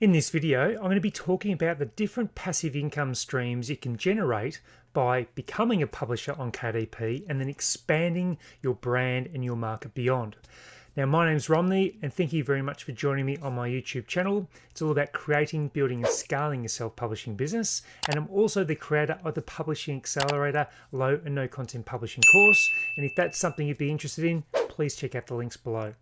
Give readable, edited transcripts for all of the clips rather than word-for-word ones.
In this video, I'm going to be talking about the different passive income streams you can generate by becoming a publisher on KDP and then expanding your brand and your market beyond. Now, my name's Romney, and thank you very much for joining me on my YouTube channel. It's all about creating, building, and scaling a self-publishing business. And I'm also the creator of the Publishing Accelerator low and no content publishing course. And if that's something you'd be interested in, please check out the links below.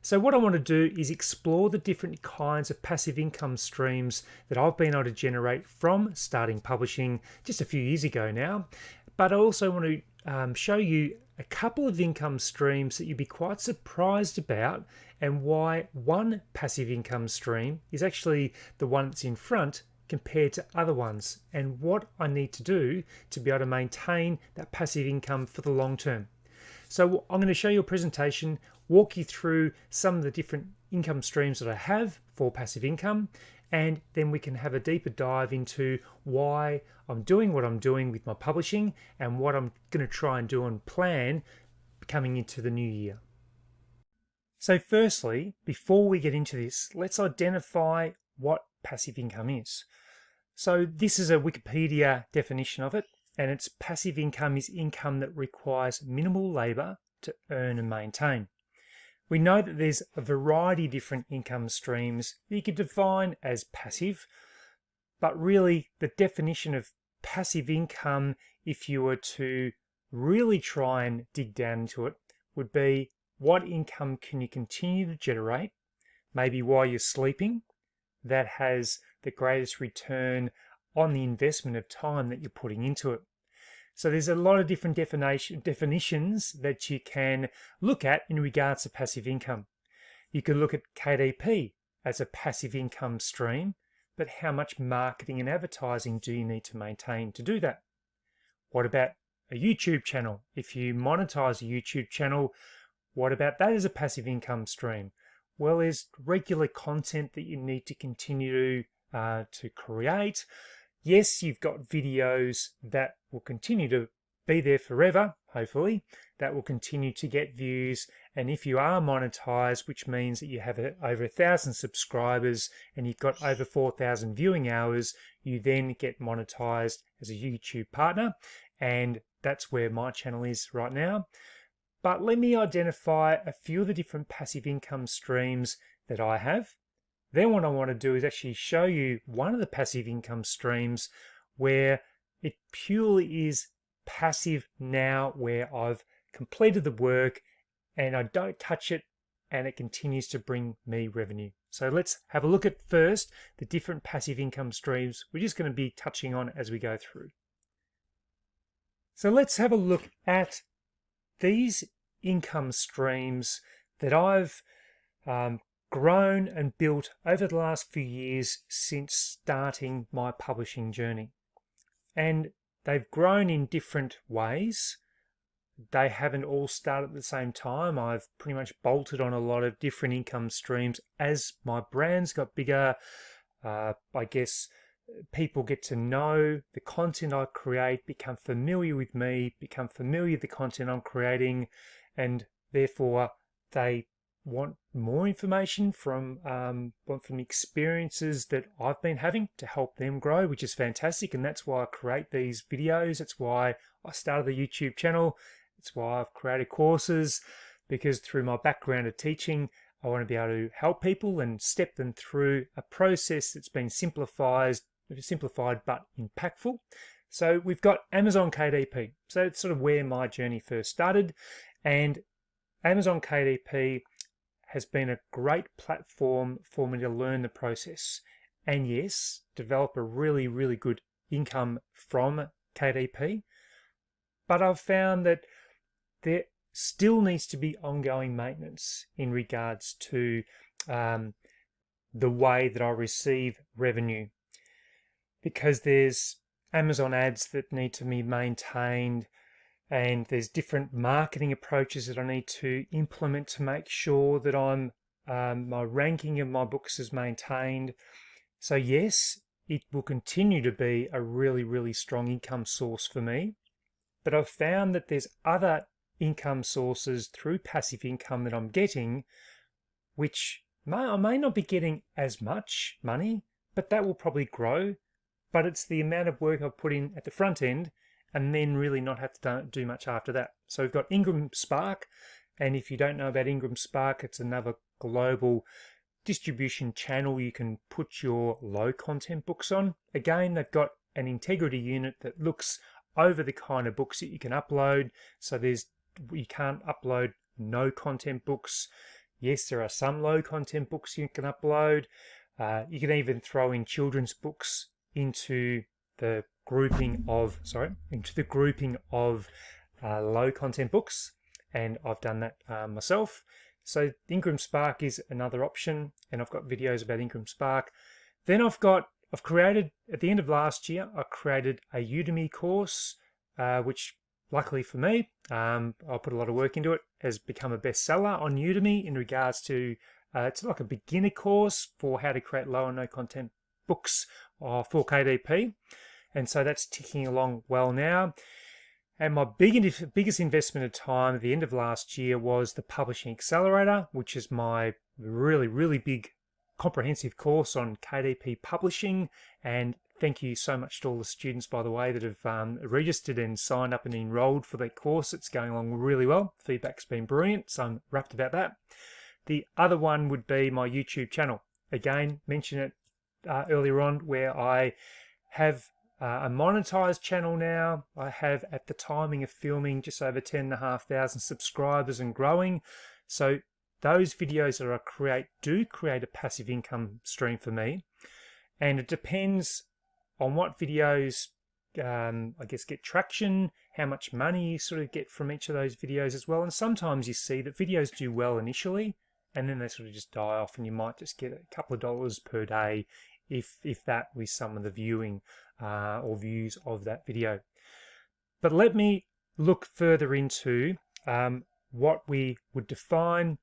So what I want to do is explore the different kinds of passive income streams that I've been able to generate from starting publishing just a few years ago now. But I also want to show you a couple of income streams that you'd be quite surprised about, and why one passive income stream is actually the one that's in front compared to other ones, and what I need to do to be able to maintain that passive income for the long term. So I'm going to show you a presentation, walk you through some of the different income streams that I have for passive income, and then we can have a deeper dive into why I'm doing what I'm doing with my publishing and what I'm going to try and do and plan coming into the new year. So firstly, before we get into this, let's identify what passive income is. So this is a Wikipedia definition of it, and it's passive income is income that requires minimal labor to earn and maintain. We know that there's a variety of different income streams that you could define as passive, but really the definition of passive income, if you were to really try and dig down into it, would be what income can you continue to generate, maybe while you're sleeping, that has the greatest return on the investment of time that you're putting into it. So there's a lot of different definitions that you can look at in regards to passive income. You can look at KDP as a passive income stream, but how much marketing and advertising do you need to maintain to do that? What about a YouTube channel? If you monetize a YouTube channel, what about that as a passive income stream? Well, there's regular content that you need to continue to create. Yes, you've got videos that will continue to be there forever, hopefully, that will continue to get views. And if you are monetized, which means that you have over 1,000 subscribers and you've got over 4,000 viewing hours, you then get monetized as a YouTube partner. And that's where my channel is right now. But let me identify a few of the different passive income streams that I have. Then what I want to do is actually show you one of the passive income streams where it purely is passive now, where I've completed the work and I don't touch it and it continues to bring me revenue. So let's have a look at first the different passive income streams we're just going to be touching on as we go through. So let's have a look at these income streams that I've grown and built over the last few years since starting my publishing journey. And they've grown in different ways. They haven't all started at the same time. I've pretty much bolted on a lot of different income streams as my brands got bigger. I guess people get to know the content I create, become familiar with me, become familiar with the content I'm creating, and therefore they want more information from experiences that I've been having to help them grow, which is fantastic. And that's why I create these videos. That's why I started the YouTube channel. It's why I've created courses, because through my background of teaching, I want to be able to help people and step them through a process that's been simplified but impactful. So we've got Amazon KDP. So it's sort of where my journey first started, and Amazon KDP has been a great platform for me to learn the process and, yes, develop a really, really good income from KDP. But I've found that there still needs to be ongoing maintenance in regards to the way that I receive revenue, because there's Amazon ads that need to be maintained, and there's different marketing approaches that I need to implement to make sure that my ranking of my books is maintained. So yes, it will continue to be a really, really strong income source for me. But I've found that there's other income sources through passive income that I'm getting, which I may not be getting as much money, but that will probably grow. But it's the amount of work I've put in at the front end and then really not have to do much after that. So we've got Ingram Spark. And if you don't know about Ingram Spark, it's another global distribution channel you can put your low content books on. Again, they've got an integrity unit that looks over the kind of books that you can upload. So you can't upload no content books. Yes, there are some low content books you can upload. You can even throw in children's books into the grouping of low content books, and I've done that myself. So Ingram Spark is another option, and I've got videos about Ingram Spark. Then I've created, at the end of last year, I created a Udemy course, which luckily for me, I put a lot of work into it, has become a bestseller on Udemy in regards to, it's like a beginner course for how to create low and no content books for KDP. And so that's ticking along well now. And my biggest investment of time at the end of last year was the Publishing Accelerator, which is my really, really big comprehensive course on KDP Publishing. And thank you so much to all the students, by the way, that have registered and signed up and enrolled for that course. It's going along really well. Feedback's been brilliant, so I'm rapt about that. The other one would be my YouTube channel. Again, mentioned it earlier on, where I have a monetized channel now. I have, at the timing of filming, just over 10,500 subscribers and growing. So those videos that I create do create a passive income stream for me. And it depends on what videos, I guess, get traction, how much money you sort of get from each of those videos as well. And sometimes you see that videos do well initially, and then they sort of just die off, and you might just get a couple of dollars per day, if that, with some of the viewing or views of that video. But let me look further into what we would define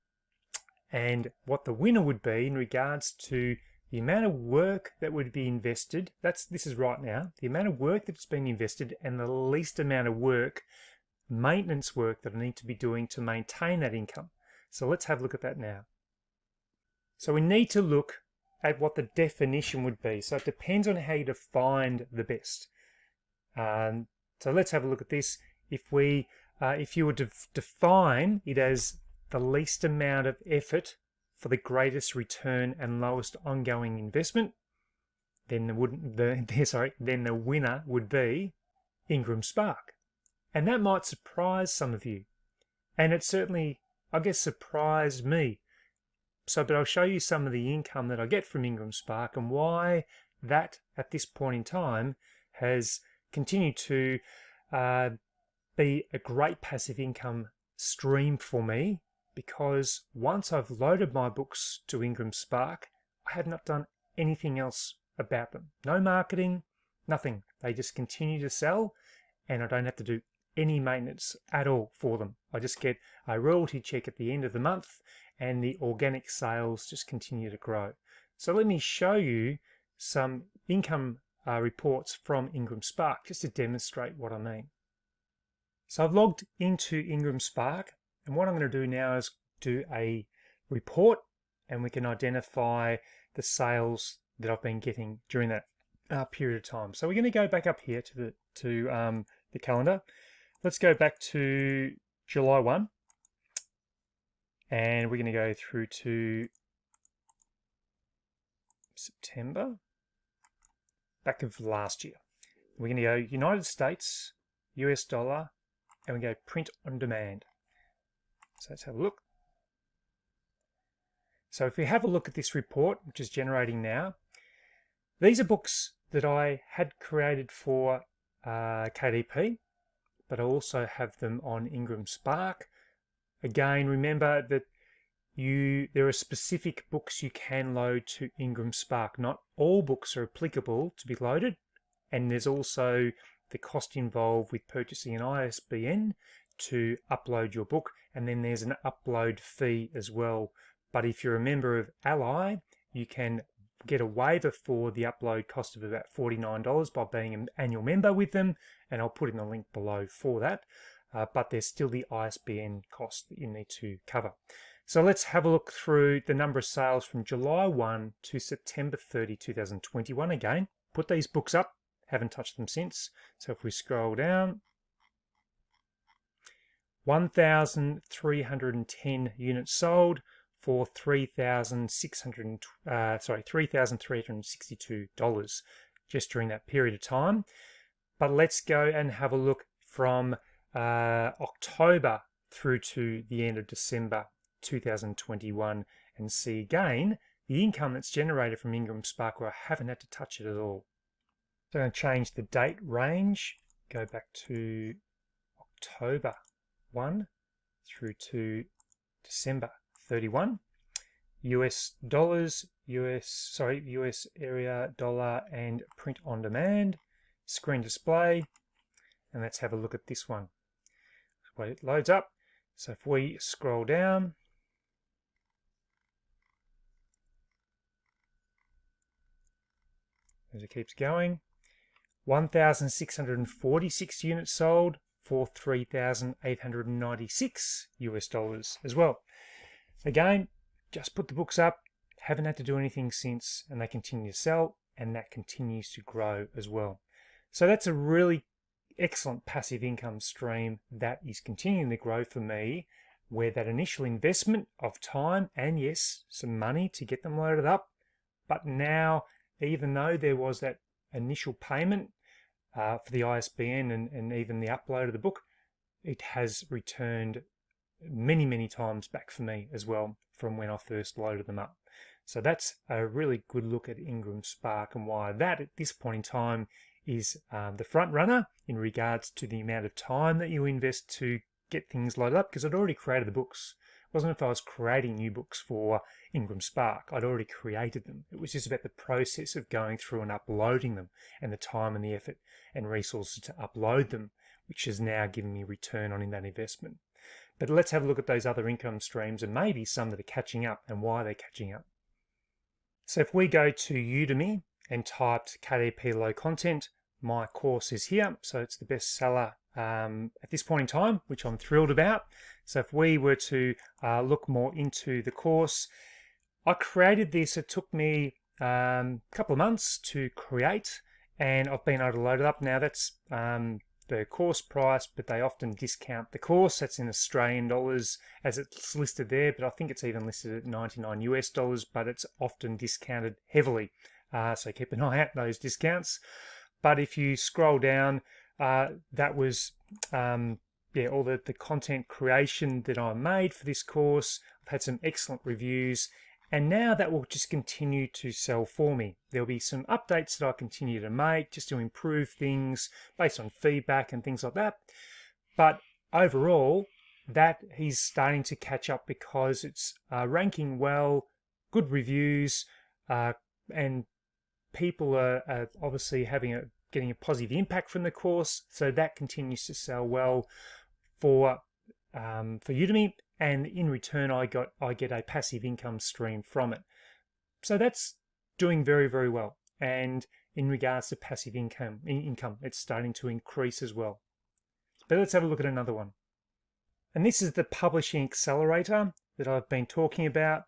and what the winner would be in regards to the amount of work that would be invested. This is right now, the amount of work that's been invested and the least amount of work, maintenance work, that I need to be doing to maintain that income. So let's have a look at that now. So we need to look at what the definition would be. So it depends on how you define the best. So let's have a look at this. If you were to define it as the least amount of effort for the greatest return and lowest ongoing investment, then the winner would be Ingram Spark. And that might surprise some of you. And it certainly, I guess, surprised me. But I'll show you some of the income that I get from Ingram Spark and why that, at this point in time, has continued to be a great passive income stream for me, because once I've loaded my books to Ingram Spark, I have not done anything else about them. No marketing, nothing. They just continue to sell, and I don't have to do any maintenance at all for them. I just get a royalty check at the end of the month, and the organic sales just continue to grow. So let me show you some income reports from Ingram Spark just to demonstrate what I mean. So I've logged into Ingram Spark, and what I'm going to do now is do a report, and we can identify the sales that I've been getting during that period of time. So we're going to go back up here to the calendar. Let's go back to July 1. And we're going to go through to September, back of last year. We're going to go United States, US dollar, and we go print on demand. So let's have a look. So if we have a look at this report, which is generating now, these are books that I had created for KDP, but I also have them on Ingram Spark. Again, remember that there are specific books you can load to Ingram Spark. Not all books are applicable to be loaded, and there's also the cost involved with purchasing an ISBN to upload your book, and then there's an upload fee as well. But if you're a member of Ally, you can get a waiver for the upload cost of about $49 by being an annual member with them, and I'll put in the link below for that. But there's still the ISBN cost that you need to cover. So let's have a look through the number of sales from July 1 to September 30, 2021. Again, put these books up, haven't touched them since. So if we scroll down, 1,310 units sold for $3,362 just during that period of time. But let's go and have a look from October through to the end of December 2021 and see again the income that's generated from Ingram Spark where I haven't had to touch it at all. So I'm going to change the date range, go back to October 1 through to December 31. US dollars, US area dollar and print on demand, screen display, and let's have a look at this one. Wait, it loads up. So if we scroll down, as it keeps going, 1,646 units sold for $3,896 US dollars as well. Again, just put the books up, haven't had to do anything since, and they continue to sell, and that continues to grow as well. So that's a really excellent passive income stream that is continuing to grow for me, where that initial investment of time and yes, some money to get them loaded up, but now even though there was that initial payment for the ISBN and even the upload of the book, it has returned many times back for me as well from when I first loaded them up. So that's a really good look at Ingram Spark and why that at this point in time is the front runner in regards to the amount of time that you invest to get things loaded up, because I'd already created the books. It wasn't if I was creating new books for Ingram Spark, I'd already created them. It was just about the process of going through and uploading them and the time and the effort and resources to upload them, which is now giving me return on that investment. But let's have a look at those other income streams and maybe some that are catching up and why they're catching up. So if we go to Udemy and typed KDP Low Content, my course is here. So it's the best seller at this point in time, which I'm thrilled about. So if we were to look more into the course, I created this. It took me a couple of months to create, and I've been able to load it up. Now that's the course price, but they often discount the course. That's in Australian dollars as it's listed there, but I think it's even listed at 99 US dollars, but it's often discounted heavily. So keep an eye out those discounts. But if you scroll down, that was all the content creation that I made for this course. I've had some excellent reviews, and now that will just continue to sell for me. There'll be some updates that I continue to make just to improve things based on feedback and things like that. But overall, that is starting to catch up because it's ranking well, good reviews, and people are obviously getting a positive impact from the course. So that continues to sell well for Udemy, and in return I get a passive income stream from it. So that's doing very well. And in regards to passive income, it's starting to increase as well. But let's have a look at another one. And this is the Publishing Accelerator that I've been talking about.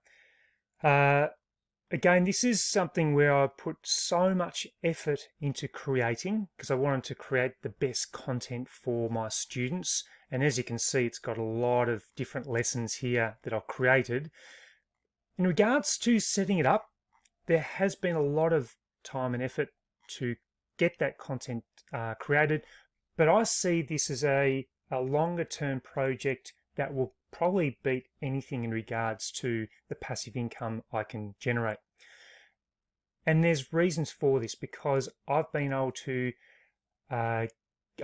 Again, this is something where I put so much effort into creating because I wanted to create the best content for my students. And as you can see, it's got a lot of different lessons here that I've created. In regards to setting it up, there has been a lot of time and effort to get that content created, but I see this as a longer term project that will probably beat anything in regards to the passive income I can generate. And there's reasons for this, because I've been able to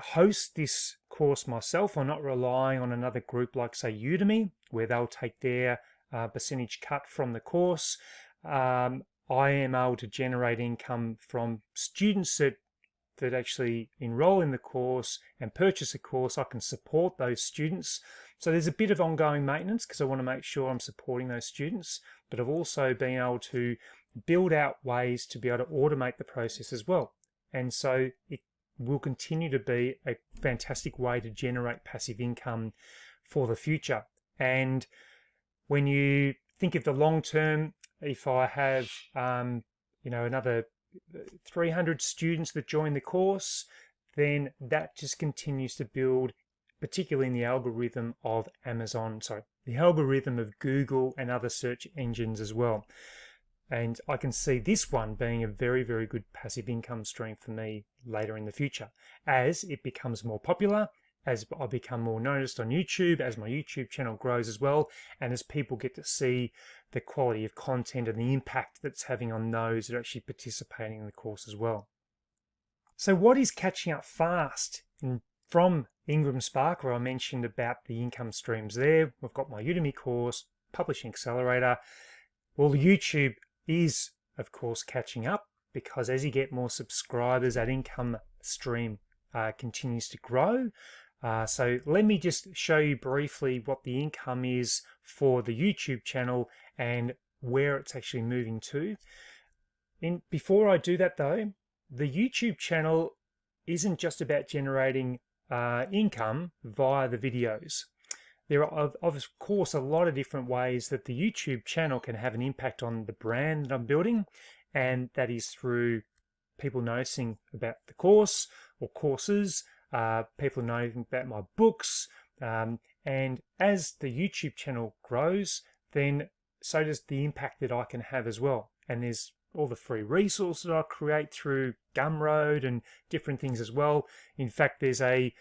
host this course myself. I'm not relying on another group like, say, Udemy, where they'll take their percentage cut from the course. I am able to generate income from students that actually enroll in the course and purchase a course. I can support those students. So there's a bit of ongoing maintenance because I want to make sure I'm supporting those students, but I've also been able to build out ways to be able to automate the process as well. And so it will continue to be a fantastic way to generate passive income for the future. And When you think of the long term, if I have another 300 students that join the course, then that just continues to build, particularly in the algorithm of the algorithm of Google and other search engines as well. And I can see this one being a very, very good passive income stream for me later in the future as it becomes more popular, as I become more noticed on YouTube, as my YouTube channel grows as well, and as people get to see the quality of content and the impact that's having on those that are actually participating in the course as well. So what is catching up fast? From Ingram Spark, where I mentioned about the income streams there, we've got my Udemy course, Publishing Accelerator. Well, YouTube is, of course, catching up, because as you get more subscribers, that income stream continues to grow. So let me just show you briefly what the income is for the YouTube channel and where it's actually moving to. Before I do that though, the YouTube channel isn't just about generating income via the videos. There are, of course, a lot of different ways that the YouTube channel can have an impact on the brand that I'm building, and that is through people noticing about the course or courses, people knowing about my books, and as the YouTube channel grows, then so does the impact that I can have as well. And there's all the free resources I create through Gumroad and different things as well. In fact, there's a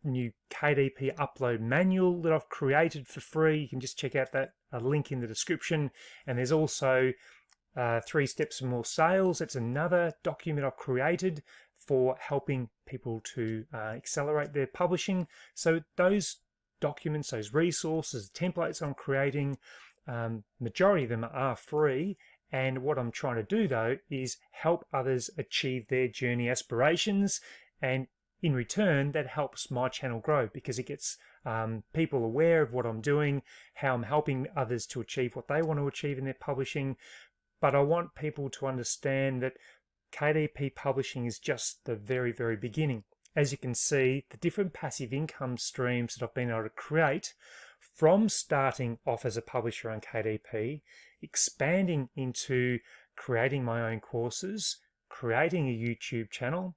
new KDP upload manual that I've created for free. You can just check out that link in the description. And there's also 3 Steps to More Sales. It's another document I've created for helping people to accelerate their publishing. So those documents, those resources, templates I'm creating, majority of them are free. And what I'm trying to do though is help others achieve their journey aspirations, and in return that helps my channel grow, because it gets people aware of what I'm doing, how I'm helping others to achieve what they want to achieve in their publishing. But I want people to understand that KDP Publishing is just the very, very beginning. As you can see, the different passive income streams that I've been able to create from starting off as a publisher on KDP, expanding into creating my own courses, creating a YouTube channel.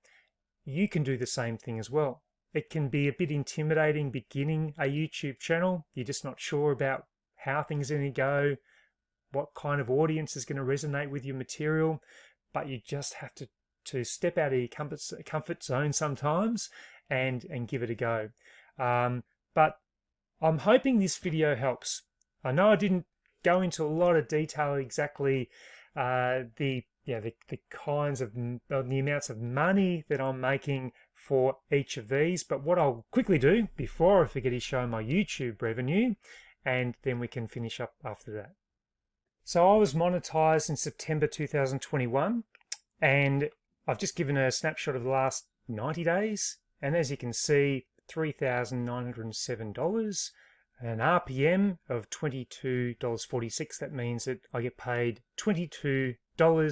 You can do the same thing as well. It can be a bit intimidating beginning a YouTube channel. You're just not sure about how things are going to go, what kind of audience is going to resonate with your material, but you just have to step out of your comfort zone sometimes and give it a go. But I'm hoping this video helps. I know I didn't go into a lot of detail exactly the kinds of the amounts of money that I'm making for each of these, but what I'll quickly do before I forget is show my YouTube revenue, and then we can finish up after that. So I was monetized in September 2021, and I've just given a snapshot of the last 90 days, and as you can see, $3,907, an RPM of $22.46. That means that I get paid $22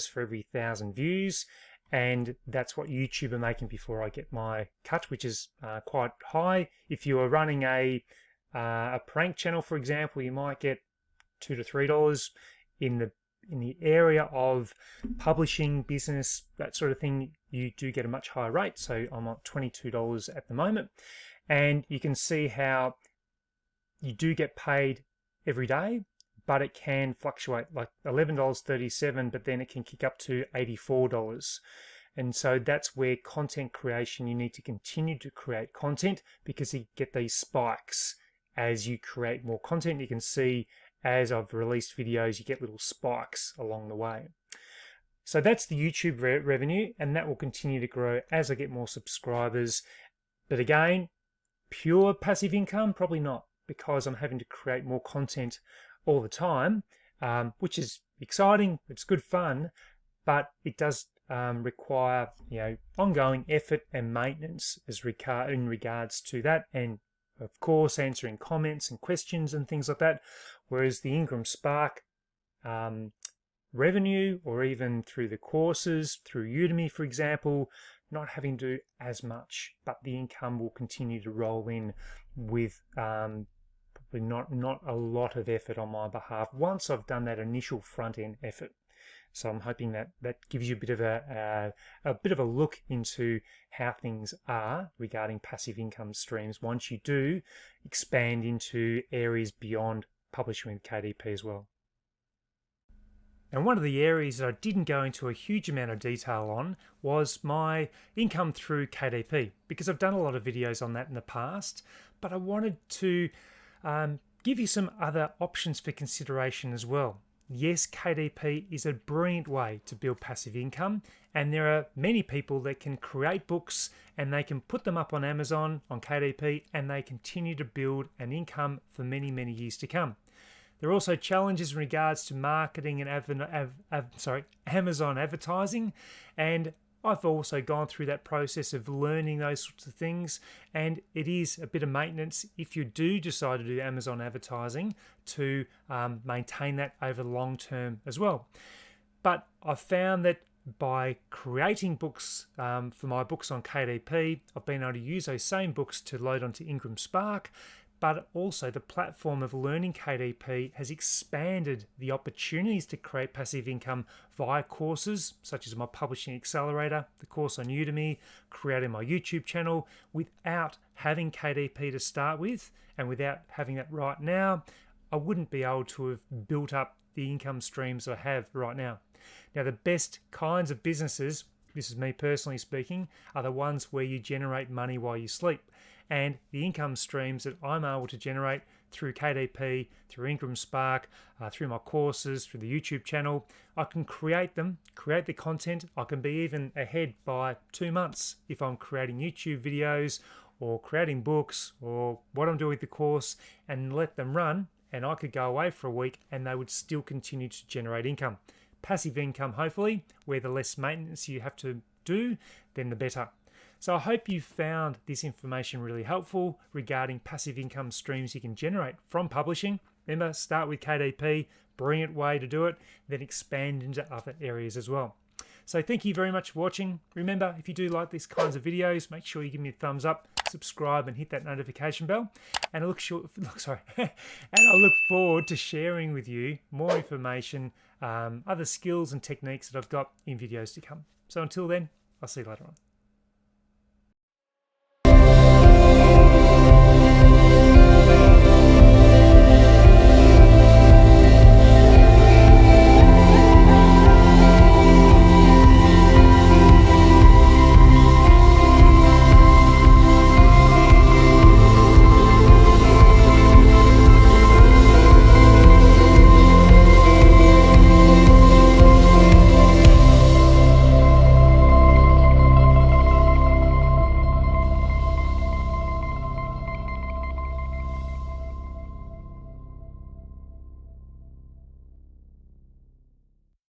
for every 1,000 views, and that's what YouTube are making before I get my cut, which is quite high. If you are running a prank channel, for example, you might get $2 to $3. In the area of publishing, business, that sort of thing, you do get a much higher rate. So I'm at $22 at the moment, and you can see how you do get paid every day, but it can fluctuate, like $11.37, but then it can kick up to $84. And so that's where content creation, you need to continue to create content, because you get these spikes as you create more content. You can see as I've released videos, you get little spikes along the way. So that's the YouTube revenue, and that will continue to grow as I get more subscribers. But again, pure passive income, probably not, because I'm having to create more content all the time, which is exciting, it's good fun, but it does require ongoing effort and maintenance in regards to that, and of course answering comments and questions and things like that. Whereas the Ingram Spark revenue, or even through the courses, through Udemy, for example, not having to do as much, but the income will continue to roll in with not a lot of effort on my behalf once I've done that initial front end effort. So I'm hoping that gives you a bit of a look into how things are regarding passive income streams once you do expand into areas beyond publishing with KDP as well. And one of the areas that I didn't go into a huge amount of detail on was my income through KDP, because I've done a lot of videos on that in the past, but I wanted to give you some other options for consideration as well. Yes, KDP is a brilliant way to build passive income, and there are many people that can create books and they can put them up on Amazon, on KDP, and they continue to build an income for many, many years to come. There are also challenges in regards to marketing and Amazon advertising, and I've also gone through that process of learning those sorts of things, and it is a bit of maintenance if you do decide to do Amazon advertising to maintain that over the long term as well. But I've found that by creating books for my books on KDP, I've been able to use those same books to load onto Ingram Spark, but also the platform of learning KDP has expanded the opportunities to create passive income via courses such as my Publishing Accelerator, the course on Udemy, creating my YouTube channel without having KDP to start with, and without having that right now, I wouldn't be able to have built up the income streams I have right now. Now, the best kinds of businesses, this is me personally speaking, are the ones where you generate money while you sleep. And the income streams that I'm able to generate through KDP, through Ingram Spark, through my courses, through the YouTube channel, I can create them, create the content. I can be even ahead by 2 months if I'm creating YouTube videos or creating books or what I'm doing with the course, and let them run, and I could go away for a week and they would still continue to generate income. Passive income, hopefully, where the less maintenance you have to do, then the better. So I hope you found this information really helpful regarding passive income streams you can generate from publishing. Remember, start with KDP, brilliant way to do it, then expand into other areas as well. So thank you very much for watching. Remember, if you do like these kinds of videos, make sure you give me a thumbs up, subscribe, and hit that notification bell. And I look forward to sharing with you more information, other skills and techniques that I've got in videos to come. So until then, I'll see you later on.